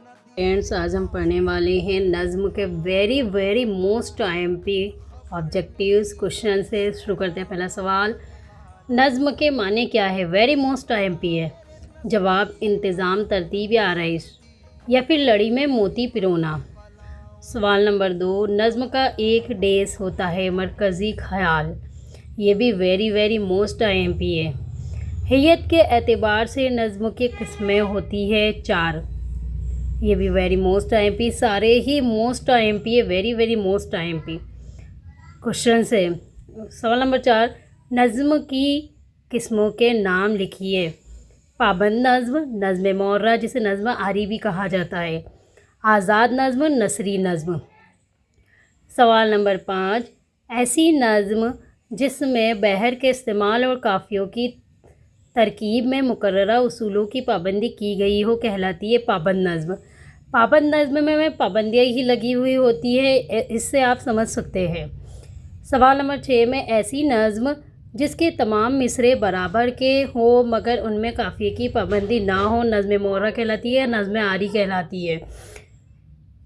Friends, आज हम पढ़ने वाले हैं नज़्म के very most IMP objectives question से। शुरू करते हैं। पहला सवाल, नज़्म के माने क्या है? वेरी मोस्ट IMP है। जवाब, इंतज़ाम, तरतीब या आराइश, या फिर लड़ी में मोती पिरोना। सवाल नंबर 2, नज़्म का एक डेस होता है मरकज़ी ख़याल। ये भी वेरी मोस्ट IMP है। हैयत के एतबार से नज़्म की किस्में होती है 4। ये भी वेरी मोस्ट IMP, सारे ही मोस्ट IMP है, वेरी मोस्ट IMP क्वेश्चन से। सवाल नंबर 4, नज़्म की किस्मों के नाम लिखिए। पाबंद नज़्म, नज़्म मुअर्रा जिसे नज़्म आरी भी कहा जाता है, आज़ाद नज़्म, नसरी नज़्म। सवाल नंबर 5, ऐसी नज़्म जिसमें बहर के इस्तेमाल और काफ़ियों की तरकीब में मुकर्ररा उसूलों की पाबंदी की गई हो कहलाती है पाबंद नज़्म। पाबंद नज़्म में पाबंदियाँ ही लगी हुई होती है, इससे आप समझ सकते हैं। सवाल नंबर 6 में, ऐसी नज़्म जिसके तमाम मिसरे बराबर के हो मगर उनमें काफ़िए की पाबंदी ना हो, नज़्म मुअर्रा कहलाती है, नज़्म आरी कहलाती है।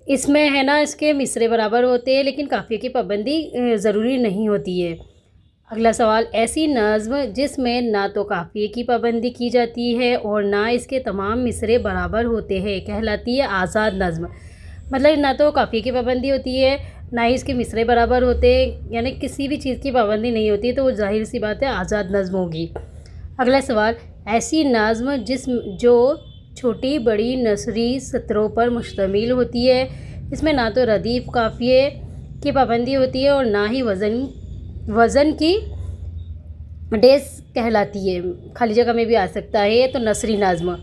इसमें है ना, इसके मिसरे बराबर होते हैं लेकिन काफ़िए की पाबंदी ज़रूरी नहीं होती है। अगला सवाल, ऐसी नज़्म जिसमें ना तो काफ़िए की पाबंदी की जाती है और ना इसके तमाम मिसरे बराबर होते हैं कहलाती है आज़ाद नज़्म। मतलब ना तो काफ़िए की पाबंदी होती है, ना ही इसके मिसरे बराबर होते हैं, यानी किसी भी चीज़ की पाबंदी नहीं होती है, तो वो जाहिर सी बात है आज़ाद नज़्म होगी। अगला सवाल, ऐसी नज़्म जो छोटी बड़ी नसरी सतरों पर मुश्तमिल होती है, इसमें ना तो रदीफ़ काफ़िए की पाबंदी होती है और ना ही वज़न की डेस कहलाती है, खाली जगह में भी आ सकता है, तो नसरी नज़्म।